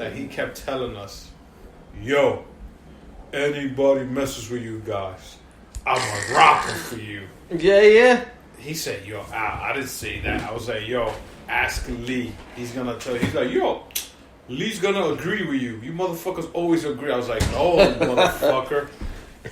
that he kept telling us, yo, anybody messes with you guys, I'm a rocker for you. Yeah. He said, yo, I didn't say that. I was like, yo, ask Lee. He's gonna tell you. He's like, yo, Lee's gonna agree with you. You motherfuckers always agree. I was like, no, motherfucker.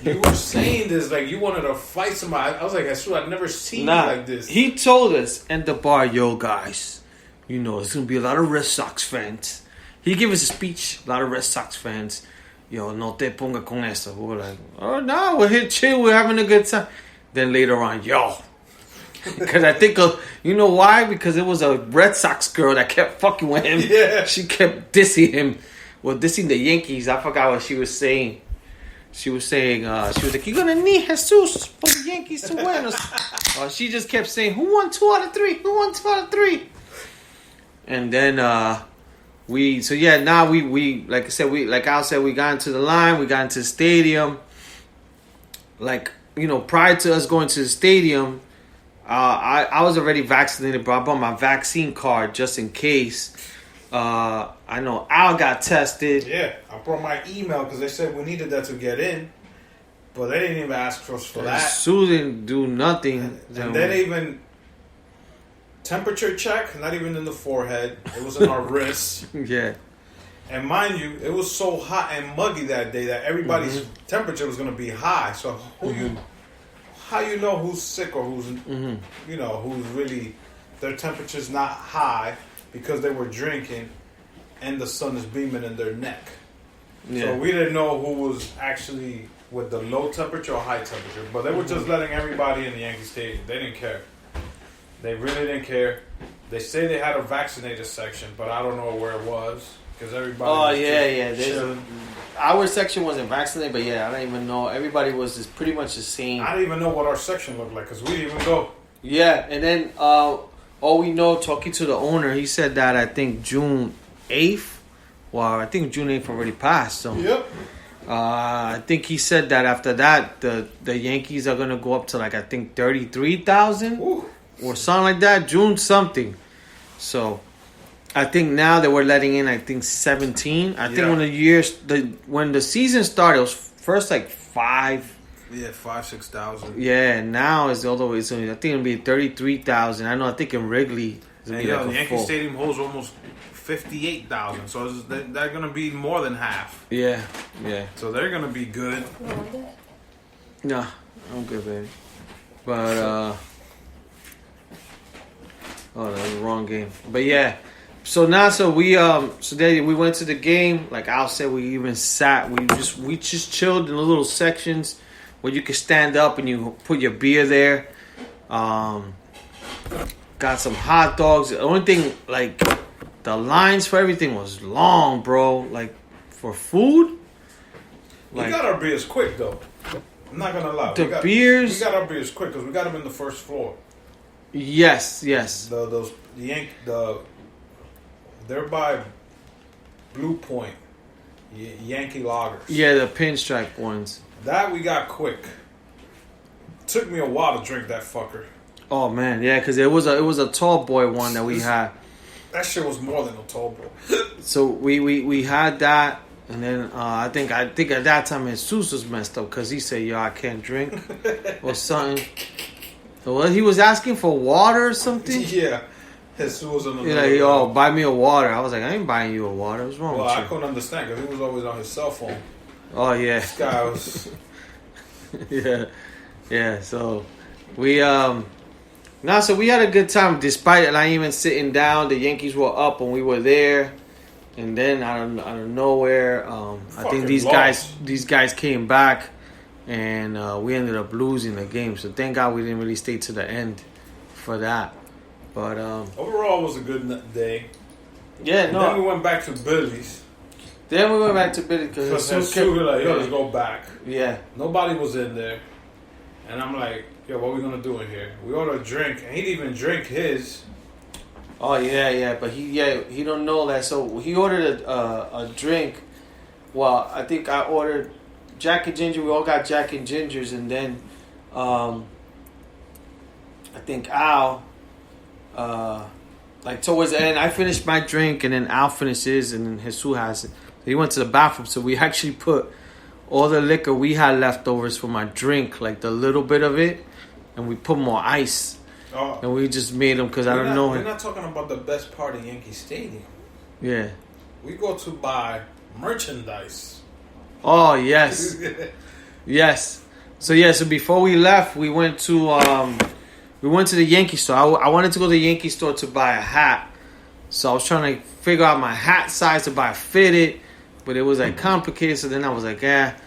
You were saying this like you wanted to fight somebody. I was like, I swear I've never seen you like this. He told us at the bar, yo, guys, you know, there's going to be a lot of Red Sox fans. He gave us a speech, a lot of Red Sox fans. Yo, no te ponga con eso. We were like, oh, no, we're here chill. We're having a good time. Then later on, yo. Because I think, you know why? Because it was a Red Sox girl that kept fucking with him. Yeah. She kept dissing him. Well, dissing the Yankees. I forgot what she was saying. She was saying, she was like, you're going to need Jesus for the Yankees to win. She just kept saying, who won 2 out of 3? Who won 2 out of 3? And then now we, like I said, like Al said, we got into the line, we got into the stadium. Like, you know, prior to us going to the stadium, I was already vaccinated, but I brought my vaccine card just in case. I know Al got tested. Yeah, I brought my email because they said we needed that to get in, but they didn't even ask us for that. Sue didn't do nothing. And then even temperature check, not even in the forehead. It was in our wrists. Yeah. And mind you, it was so hot and muggy that day that everybody's temperature was going to be high. So how you know who's sick or who's you know who's really their temperature's not high because they were drinking and the sun is beaming in their neck. Yeah. So we didn't know who was actually with the low temperature or high temperature. But they were just letting everybody in the Yankee Stadium. They didn't care. They really didn't care. They say they had a vaccinated section, but I don't know where it was. Because everybody our section wasn't vaccinated, but yeah, I don't even know. Everybody was just pretty much the same. I didn't even know what our section looked like because we didn't even go. Yeah, and then all we know, talking to the owner, he said that I think June 8th. Well, I think June 8th already passed. So yep. I think he said that after that, the Yankees are gonna go up to like I think 33,000 or something like that. June something. So I think now that we're letting in, I think 17. I think when the season started, it was first like 5. Yeah, 5,000-6,000. Yeah, now it's all the way. So I think it'll be 33,000. I think in Wrigley, the Yankee Stadium holds almost 58,000. So they're gonna be more than half. Yeah. So they're gonna be good. Nah, I'm good, baby. But that was the wrong game. But yeah. So we went to the game. Like Al said, we even sat. We just chilled in the little sections where you could stand up and you put your beer there. Got some hot dogs. The only thing, like, the lines for everything was long, bro. Like, for food. We got our beers quick though. I'm not gonna lie. We got our beers quick because we got them in the first floor. Yes. They're by Blue Point, Yankee Lagers. Yeah, the pinstripe ones. That we got quick. Took me a while to drink that fucker. Oh man, yeah, because it was a tall boy one that we had. That shit was more than a tall boy. So we had that, and then I think at that time Jesus was messed up because he said, "Yo, I can't drink," or something. Well, he was asking for water or something. Yeah. Jesus was on the He's like, yo, buy me a water. I was like, I ain't buying you a water. What's wrong with you? Well, I couldn't understand because he was always on his cell phone. Oh, yeah. This guy was... Yeah. So we so we had a good time despite not even sitting down. The Yankees were up when we were there. And then out of nowhere, I think these guys came back and we ended up losing the game. So thank God we didn't really stay to the end for that. But overall, it was a good day. Yeah, no. Then we went back to Billy's. Because Sue was like, yo, let's go back. Yeah. Nobody was in there. And I'm like, yo, what are we going to do in here? We ordered a drink. And he didn't even drink his. Oh, yeah. But he don't know that. So he ordered a drink. Well, I think I ordered Jack and Ginger. We all got Jack and Gingers. And then I think Al... like towards the end, I finished my drink, and then Al finished his, and then Jesus has it. He went to the bathroom, so we actually put all the liquor we had leftovers for my drink, like the little bit of it, and we put more ice. Oh. And we just made them because I don't know. We're not talking about the best part of Yankee Stadium. Yeah. We go to buy merchandise. Oh, yes. Yes. So before we left, we went to the Yankee store. I wanted to go to the Yankee store to buy a hat. So I was trying to figure out my hat size to buy fitted, but it was like complicated. So then I was like, yeah.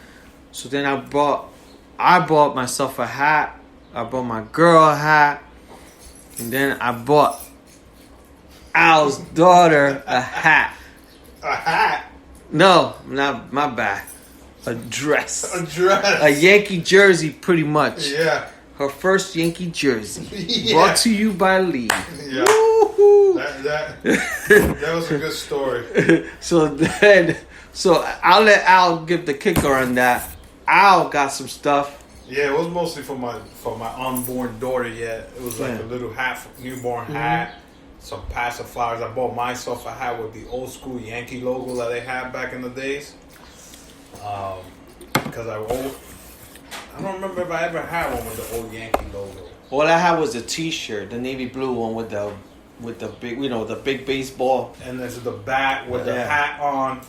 So then I bought myself a hat. I bought my girl a hat. And then I bought Al's daughter a hat. A hat? No, not my bad. A dress. A dress. A Yankee jersey, pretty much. Yeah. Her first Yankee jersey. Yeah. Brought to you by Lee. Yeah. Woo-hoo. That was a good story. So I'll let Al give the kicker on that. Al got some stuff. Yeah, it was mostly for my unborn daughter. Yeah, it was like a little newborn hat, some pacifiers. I bought myself a hat with the old school Yankee logo that they had back in the days. Because I don't remember if I ever had one with the old Yankee logo. All I had was a T-shirt, the navy blue one with the big, the big baseball. And there's the bat with the hat on.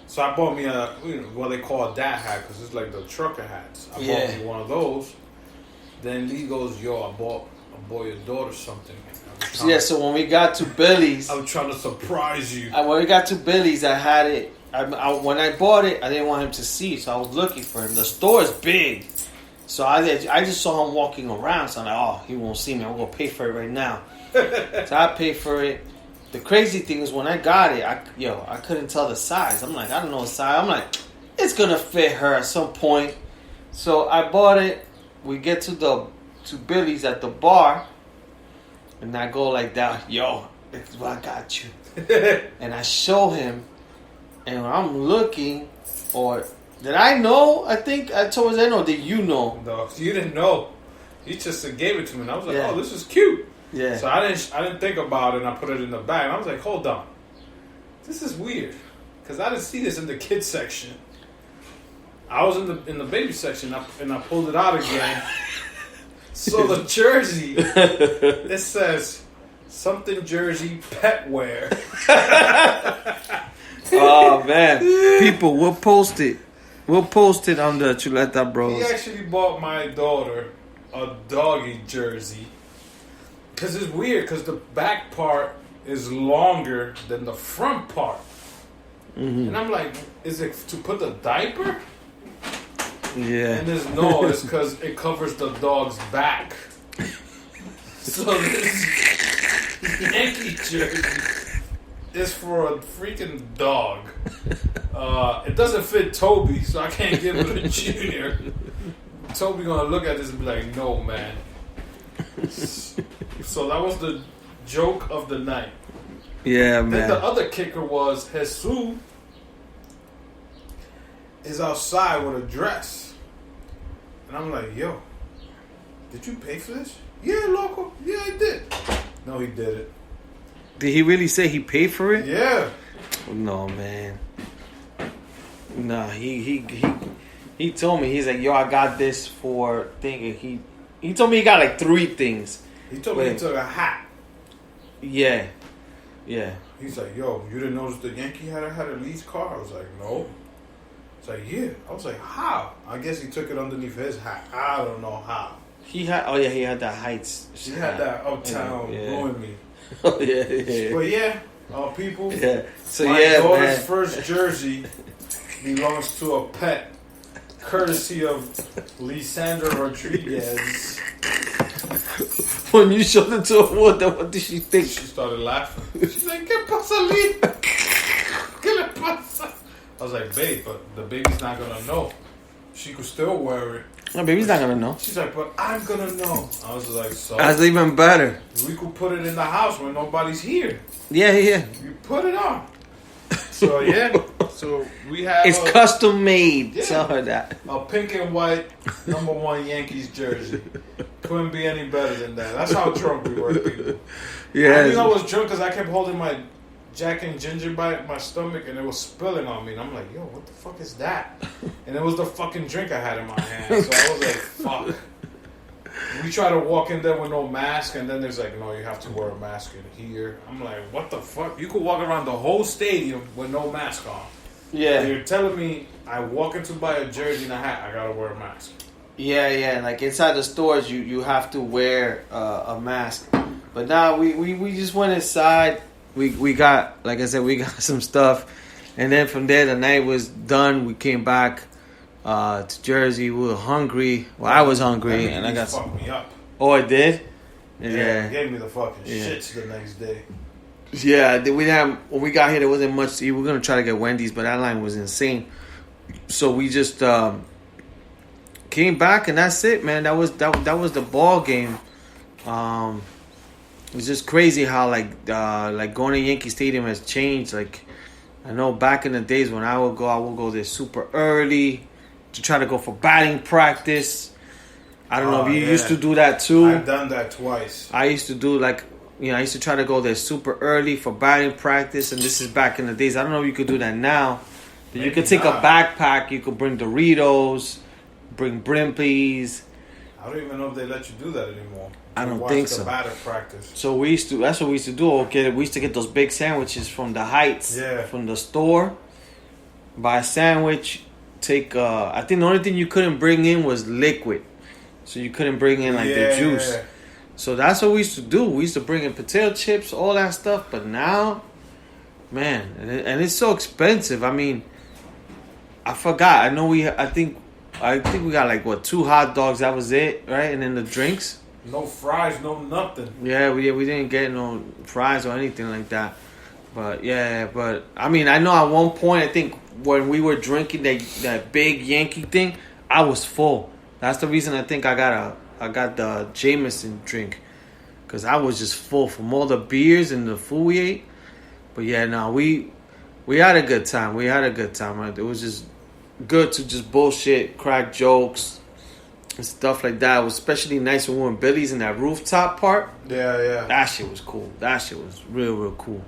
So I bought me what they call a dad hat, because it's like the trucker hats. I bought me one of those. Then Lee goes, yo, I bought your daughter something. So when we got to Billy's, I was trying to surprise you. When we got to Billy's, I had it. When I bought it, I didn't want him to see, so I was looking for him. The store is big, so I just saw him walking around. So I'm like, oh, he won't see me. I'm gonna pay for it right now. So I paid for it. The crazy thing is when I got it, I couldn't tell the size. I'm like, I don't know the size. I'm like, it's gonna fit her at some point. So I bought it. We get to Billy's at the bar, and I go like that. Yo, I got you. And I show him, and I'm looking, or did I know? I think I told him, or did you know? No, you didn't know. You just gave it to me, and I was like, oh, this is cute. Yeah. So I didn't think about it, and I put it in the bag. And I was like, hold on, this is weird, because I didn't see this in the kids section. I was in the baby section, and I pulled it out again. So the jersey, it says something jersey pet wear. Oh man, people, we'll post it. We'll post it on the Chuleta Bros. He actually bought my daughter a doggy jersey. Because it's weird, because the back part is longer than the front part. Mm-hmm. And I'm like, is it to put the diaper? Yeah. And it's because it covers the dog's back. So this Yankee jersey is for a freaking dog. It doesn't fit Toby, so I can't give it a junior. Toby gonna look at this and be like, no, man. So that was the joke of the night. Yeah, man. Then the other kicker was Jesus is outside with a dress. And I'm like, yo, did you pay for this? Yeah, loco. Yeah, I did. No, he didn't. Did he really say he paid for it? Yeah. No, man. No, he told me, he's like, yo, I got this for thinking he told me he got like 3 things. He told me he took a hat. Yeah. Yeah. He's like, yo, you didn't notice the Yankee had a lease car? I was like, no. He's like, yeah. I was like, how? I guess he took it underneath his hat. I don't know how. He had that Heights. He had that Uptown blowing me. Oh, yeah. But yeah, people. Yeah. So my daughter's man. first jersey belongs to a pet, courtesy of Lisandra Rodriguez. When you showed it to her, what did she think? She started laughing. She's like, ¿Qué pasa, Lee? ¿Qué le pasa? I was like, babe, but the baby's not gonna know. She could still wear it. No, baby's not gonna know. She's like, but I'm gonna know. I was like, so that's even better. We could put it in the house when nobody's here. Yeah. You put it on. So yeah. So we have it's custom made. Yeah, Tell her that. a pink and white Number one Yankees jersey. Couldn't be any better than that. That's how drunk we were, people. Yeah. I knew I was drunk because I kept holding my Jack and Ginger by my stomach and it was spilling on me. And I'm like, yo, what the fuck is that? And it was the fucking drink I had in my hand. So I was like, fuck. We try to walk in there with no mask, and then there's like, no, you have to wear a mask in here. I'm like, what the fuck? You could walk around the whole stadium with no mask on. Yeah. And you're telling me I walk into buy a jersey and a hat, I gotta wear a mask. Yeah. Like inside the stores, you have to wear a mask. But now we just went inside. We got, like I said, we got some stuff, and then from there the night was done. We came back to Jersey. We were hungry. Well, I was hungry, and I got fucked me up. Oh, it did. Yeah, it gave me the fucking shits the next day. Yeah, we didn't have, when we got here, there wasn't much to eat. We were gonna try to get Wendy's, but that line was insane. So we just came back, and that's it, man. That was the ball game. It was just crazy how like going to Yankee Stadium has changed. Like, I know back in the days when I would go there super early to try to go for batting practice. I don't know if you used to do that too. I've done that twice. I used to do I used to try to go there super early for batting practice, and this is back in the days. I don't know if you could do that now. Maybe you could take a backpack. You could bring Doritos, bring Brimpies. I don't even know if they let you do that anymore. I don't think so. Batter practice. So that's what we used to do. Okay, we used to get those big sandwiches from the Heights, from the store. Buy a sandwich. Take. I think the only thing you couldn't bring in was liquid, so you couldn't bring in the juice. So that's what we used to do. We used to bring in potato chips, all that stuff. But now, man, and it's so expensive. I mean, I forgot. I know I think we got 2 hot dogs. That was it, right? And then the drinks. No fries, no nothing. Yeah, we didn't get no fries or anything like that. But I mean, I know at one point, I think when we were drinking that big Yankee thing, I was full. That's the reason I think I got the Jameson drink, because I was just full from all the beers and the food we ate. But yeah, no, we had a good time. We had a good time. Right? It was just good to just bullshit, crack jokes, and stuff like that. It was especially nice when we were in Billy's in that rooftop part. Yeah. That shit was cool. That shit was real cool.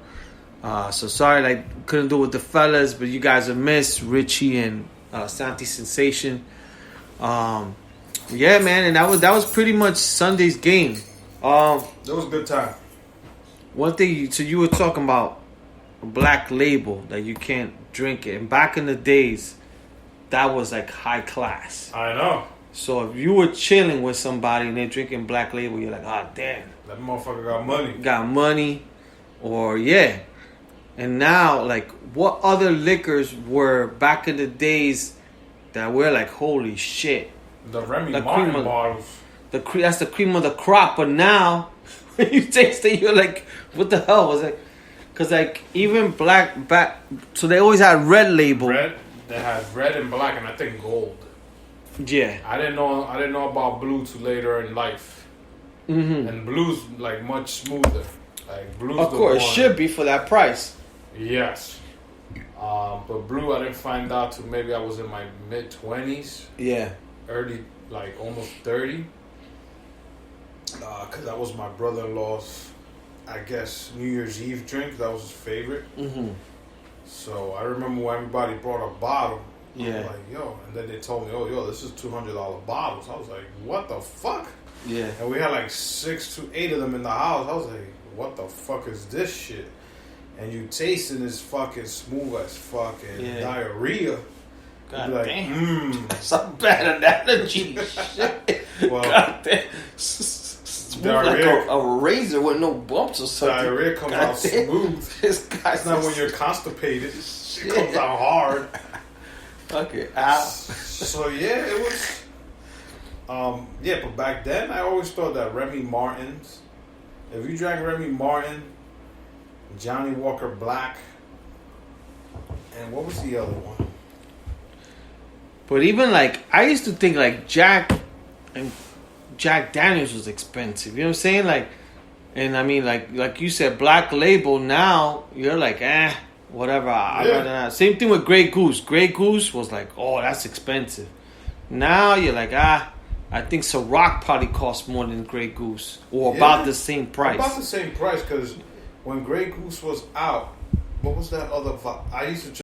So sorry, couldn't do it with the fellas, but you guys are missed, Richie and Santi Sensation. Yeah, man, and that was pretty much Sunday's game. It was a good time. One thing, so you were talking about Black Label, that you can't drink it, and back in the days, that was high class. I know. So if you were chilling with somebody and they're drinking Black Label, you're like, oh, damn. That motherfucker got money. Got money. Or, yeah. And now, what other liquors were back in the days that we're like, holy shit? The Remy Martin bottles. That's the cream of the crop. But now, when you taste it, you're like, what the hell was it? Because, even so they always had Red Label. Red? They had red and black and I think gold. Yeah, I didn't know about blue till later in life. Mm-hmm. And blue's much smoother. Blue's of course, it should be for that price. Yes, but blue I didn't find out till maybe I was in my mid-20s. Yeah, early almost 30. Because that was my brother-in-law's, I guess, New Year's Eve drink. That was his favorite. Mm-hmm. So I remember when everybody brought a bottle. Yeah. I'm like, yo. And then they told me, oh, yo, this is $200 bottles. I was like, what the fuck? Yeah. And we had 6 to 8 of them in the house. I was like, what the fuck is this shit? And you tasting this fucking smooth as fucking diarrhea. God like, damn. Some bad analogy. Shit. Well, God damn. Smooth a razor with no bumps or something. Diarrhea comes out smooth. It's not when you're constipated. It comes out hard. Okay. Ow. So yeah, it was. But back then I always thought that Remy Martin's. If you drank Remy Martin, Johnny Walker Black, and what was the other one? But even I used to think Jack Daniels was expensive. You know what I'm saying? And I mean like you said, Black Label. Now you're whatever. I'd rather not. Same thing with Grey Goose. Grey Goose was oh, that's expensive. Now you're like, I think Ciroc probably costs more than Grey Goose, or about the same price. About the same price, because when Grey Goose was out, what was that other? I used to